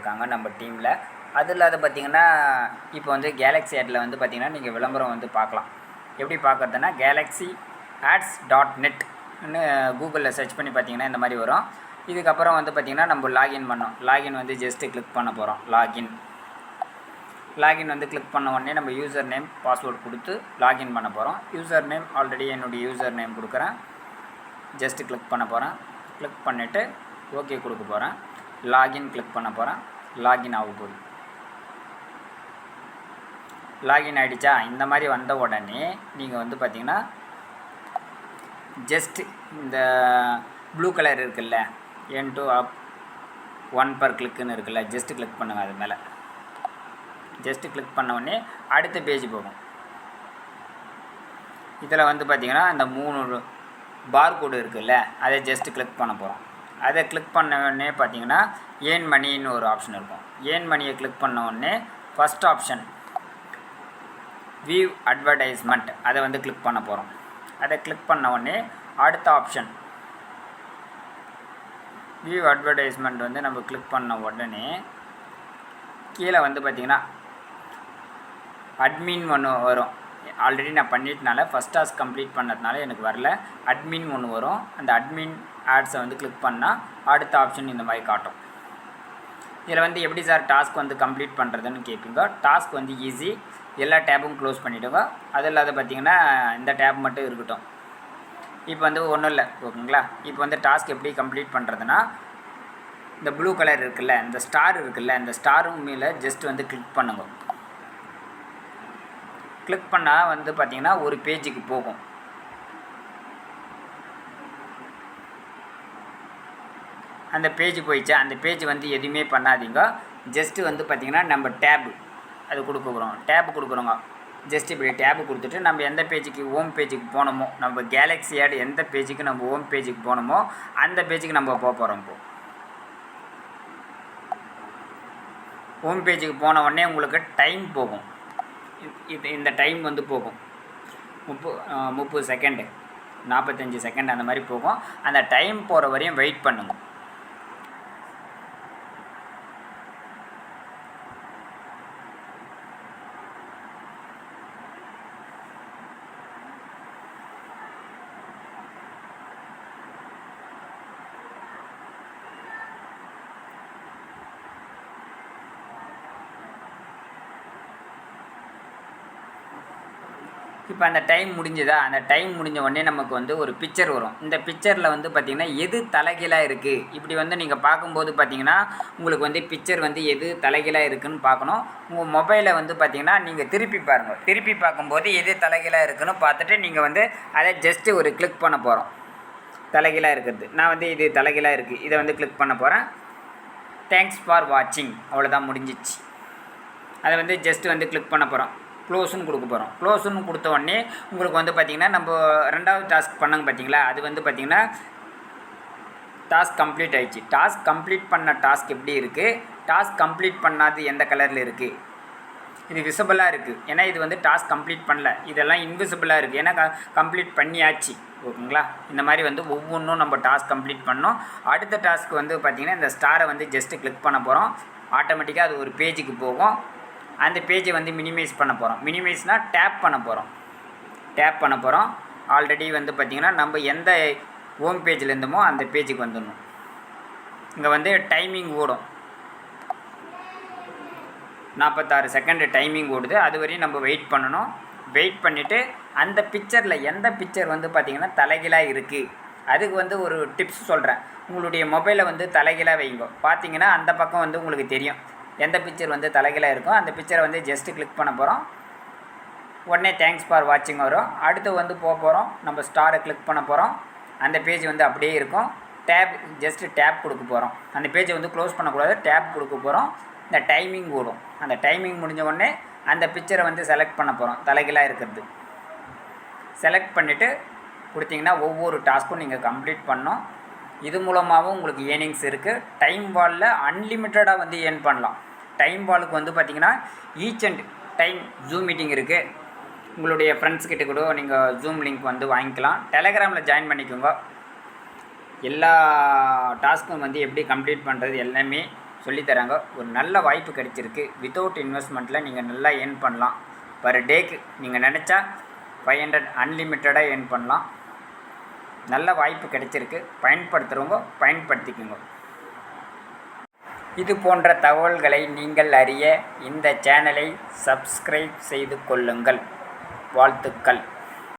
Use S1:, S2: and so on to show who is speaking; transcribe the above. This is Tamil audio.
S1: இருக்காங்க நம்ம டீமில். அது இல்லாத பார்த்திங்கன்னா இப்போ வந்து கேலக்ஸி ஆடில் வந்து பார்த்திங்கன்னா நீங்கள் விளம்பரம் வந்து பார்க்கலாம். எப்படி பார்க்குறதுனா கேலக்ஸி ads.netன்னு கூகுளில் சர்ச் பண்ணி பார்த்திங்கன்னா இந்த மாதிரி வரும். இதுக்கப்புறம் வந்து பார்த்திங்கன்னா நம்ம லாகின் பண்ணோம். லாகின் வந்து ஜஸ்ட்டு கிளிக் பண்ண போகிறோம். லாகின் வந்து கிளிக் பண்ண உடனே நம்ம யூசர் நேம் பாஸ்வேர்டு கொடுத்து லாகின் பண்ண போகிறோம். யூசர் நேம் ஆல்ரெடி என்னுடைய யூசர் நேம் கொடுக்குறேன். ஜஸ்ட்டு கிளிக் பண்ண போகிறேன். கிளிக் பண்ணிவிட்டு ஓகே கொடுக்க போகிறேன். லாகின் கிளிக் பண்ண போகிறேன். லாகின் ஆக போகுது. லாகின் ஆகிடுச்சா? இந்த மாதிரி வந்த உடனே நீங்கள் வந்து பார்த்திங்கன்னா ஜஸ்ட்டு இந்த ப்ளூ கலர் இருக்குல்ல N2 up 1 per கிளிக்குன்னு இருக்குல்ல, ஜஸ்ட்டு கிளிக் பண்ணுங்கள். அது மேலே ஜஸ்ட்டு கிளிக் பண்ண உடனே அடுத்த பேஜ் போகும். இதில் வந்து பார்த்திங்கன்னா இந்த 3 பார் கோடு இருக்குல்ல, அதை ஜஸ்ட்டு கிளிக் பண்ண போகிறோம். அதை கிளிக் பண்ண உடனே பார்த்திங்கன்னா ஏர்ன் மணின்னு ஒரு ஆப்ஷன் இருக்கும். ஏர்ன் மணியை கிளிக் பண்ண உடனே ஃபஸ்ட் ஆப்ஷன் வியூ அட்வர்டைஸ்மெண்ட் அதை வந்து கிளிக் பண்ண போகிறோம். அதை கிளிக் பண்ண உடனே அடுத்த ஆப்ஷன் வியூ அட்வர்டைஸ்மெண்ட் வந்து நம்ம கிளிக் பண்ண உடனே கீழே வந்து பார்த்திங்கன்னா அட்மின் ஒன்று வரும். ஆல்ரெடி நான் பண்ணிட்டனால ஃபஸ்ட் டாஸ்க் கம்ப்ளீட் பண்ணதுனால எனக்கு வரல. அட்மின் ஒன்று வரும். அந்த அட்மின் ஆட்ஸை வந்து கிளிக் பண்ணால் அடுத்த ஆப்ஷன் இந்த மாதிரி காட்டும். இதில் வந்து எப்படி சார் டாஸ்க் வந்து கம்ப்ளீட் பண்ணுறதுன்னு கேட்பீங்க. டாஸ்க் வந்து ஈஸி. எல்லா டேப்பும் க்ளோஸ் பண்ணிவிடுங்க. அது இல்லாத பார்த்திங்கன்னா இந்த டேப் மட்டும் இருக்கட்டும். இப்போ வந்து ஒன்றும் இல்லை, ஓகேங்களா. இப்போ வந்து டாஸ்க் எப்படி கம்ப்ளீட் பண்ணுறதுனா இந்த ப்ளூ கலர் இருக்குல்ல, இந்த ஸ்டார் இருக்குல்ல, இந்த ஸ்டாரும் மேலே ஜஸ்ட் வந்து கிளிக் பண்ணுங்க. கிளிக் பண்ணால் வந்து பார்த்திங்கன்னா ஒரு பேஜுக்கு போகும். அந்த பேஜ் போயிடுச்சா? அந்த பேஜ் வந்து எதுவுமே பண்ணாதீங்க. ஜஸ்ட்டு வந்து பார்த்திங்கன்னா நம்ம டேபு அது கொடுக்குறோம். டேபு கொடுக்குறோங்க. ஜஸ்ட் இப்படி டேபு கொடுத்துட்டு நம்ம எந்த பேஜுக்கு ஹோம் பேஜுக்கு போனோமோ, நம்ம கேலக்ஸி ஆட் எந்த பேஜுக்கு நம்ம ஹோம் பேஜுக்கு போனோமோ அந்த பேஜுக்கு நம்ம போக போகிறோம். இப்போது ஹோம் பேஜுக்கு போன உடனே உங்களுக்கு டைம் போகும். இந்த டைம் வந்து போகும் 30 செகண்டு 45 செகண்ட் அந்த மாதிரி போகும். அந்த டைம் போகிற வரையும் வெயிட் பண்ணுங்க. இப்போ அந்த டைம் முடிஞ்சதா? அந்த டைம் முடிஞ்ச உடனே நமக்கு வந்து ஒரு பிக்சர் வரும். இந்த பிக்சரில் வந்து பார்த்திங்கன்னா எது தலைகீழாக இருக்குது. இப்படி வந்து நீங்கள் பார்க்கும்போது பார்த்திங்கன்னா உங்களுக்கு வந்து பிக்சர் வந்து எது தலைகீழாக இருக்குதுன்னு பார்க்கணும். உங்கள் மொபைலை வந்து பார்த்திங்கன்னா நீங்கள் திருப்பி பாருங்கள். திருப்பி பார்க்கும்போது எது தலைகீழாக இருக்குதுன்னு பார்த்துட்டு நீங்கள் வந்து அதை ஜஸ்ட்டு ஒரு கிளிக் பண்ண போகிறோம். தலைகீழாக இருக்கிறது நான் வந்து இது தலைகீழாக இருக்குது, இதை வந்து கிளிக் பண்ண போகிறேன். தேங்க்ஸ் ஃபார் வாட்சிங், அவ்வளோதான், முடிஞ்சிச்சு. அதை வந்து ஜஸ்ட்டு வந்து கிளிக் பண்ண போகிறோம். க்ளோஸுன்னு கொடுக்க போகிறோம். க்ளோஸுன்னு கொடுத்த உடனே உங்களுக்கு வந்து பார்த்திங்கன்னா நம்ம ரெண்டாவது டாஸ்க் பண்ணாங்க பார்த்திங்களா, அது வந்து பார்த்திங்கன்னா டாஸ்க் கம்ப்ளீட் ஆகிடுச்சு. டாஸ்க் கம்ப்ளீட் பண்ண டாஸ்க் எப்படி இருக்குது, டாஸ்க் கம்ப்ளீட் பண்ணாது எந்த கலரில் இருக்குது, இது விசிபிளாக இருக்குது. ஏன்னா இது வந்து டாஸ்க் கம்ப்ளீட் பண்ணல, இதெல்லாம் இன்விசிபிளாக இருக்குது. ஏன்னா கம்ப்ளீட் பண்ணியாச்சு, ஓகேங்களா. இந்த மாதிரி வந்து ஒவ்வொன்றும் நம்ம டாஸ்க் கம்ப்ளீட் பண்ணோம். அடுத்த டாஸ்க் வந்து பார்த்திங்கன்னா இந்த ஸ்டாரை வந்து ஜஸ்ட்டு கிளிக் பண்ண போகிறோம். ஆட்டோமேட்டிக்காக அது ஒரு பேஜுக்கு போகும். அந்த பேஜை வந்து மினிமைஸ் பண்ண போகிறோம். மினிமைஸ்னால் டேப் பண்ண போகிறோம். ஆல்ரெடி வந்து பார்த்திங்கன்னா நம்ம எந்த ஹோம் பேஜில் இருந்தோமோ அந்த பேஜுக்கு வந்துடணும். இங்கே வந்து டைமிங் ஓடும். 46 செகண்டு டைமிங் ஓடுது. அது வரையும் நம்ம வெயிட் பண்ணணும். வெயிட் பண்ணிவிட்டு அந்த பிக்சரில் எந்த பிக்சர் வந்து பார்த்திங்கன்னா தலைகீழாக இருக்குது, அதுக்கு வந்து ஒரு டிப்ஸ் சொல்கிறேன். உங்களுடைய மொபைலை வந்து தலைகீழாக வைங்க. பார்த்திங்கன்னா அந்த பக்கம் வந்து உங்களுக்கு தெரியும் எந்த பிக்சர் வந்து தலைகீழாக இருக்கும். அந்த பிக்சரை வந்து ஜஸ்ட்டு கிளிக் பண்ண போகிறோம். உடனே தேங்க்ஸ் ஃபார் வாட்சிங் வரும். அடுத்து வந்து போக போகிறோம். நம்ம ஸ்டாரை கிளிக் பண்ண போகிறோம். அந்த பேஜ் வந்து அப்படியே இருக்கும். டேப் ஜஸ்ட்டு டேப் கொடுக்க போகிறோம். அந்த பேஜை வந்து க்ளோஸ் பண்ணக்கூடாது, டேப் கொடுக்க போகிறோம். இந்த டைமிங் ஓடும். அந்த டைமிங் முடிஞ்ச உடனே அந்த பிக்சரை வந்து செலக்ட் பண்ண போகிறோம். தலைகீழாக இருக்கிறது செலக்ட் பண்ணிவிட்டு கொடுத்திங்கன்னா ஒவ்வொரு டாஸ்க்கும் நீங்கள் கம்ப்ளீட் பண்ணோம். இது மூலமாகவும் உங்களுக்கு ஏர்னிங்ஸ் இருக்குது. டைம் வாலில் அன்லிமிட்டடாக வந்து ஏர்ன் பண்ணலாம். டைம் வாலுக்கு வந்து பார்த்திங்கன்னா each and time zoom meeting இருக்குது. உங்களுடைய ஃப்ரெண்ட்ஸ் கிட்ட கூட நீங்கள் ஜூம் லிங்க் வந்து வாங்கிக்கலாம். டெலகிராமில் ஜாயின் பண்ணிக்கோங்க. எல்லா டாஸ்க்கும் வந்து எப்படி கம்ப்ளீட் பண்ணுறது எல்லாமே சொல்லித்தராங்க. ஒரு நல்ல வாய்ப்பு கிடைச்சிருக்கு. வித்தவுட் இன்வெஸ்ட்மெண்ட்டில் நீங்கள் நல்லா ஏர்ன் பண்ணலாம். பர் டேக்கு நீங்கள் நினச்சா 500 அன்லிமிட்டடாக ஏர்ன் பண்ணலாம். நல்ல வாய்ப்பு கிடைச்சிருக்கு. பயன்படுத்துகிறவங்க பயன்படுத்திக்கோங்க. இது போன்ற தகவல்களை நீங்கள் அறிய இந்த சேனலை சப்ஸ்கிரைப் செய்து கொள்ளுங்கள். வாழ்த்துக்கள்.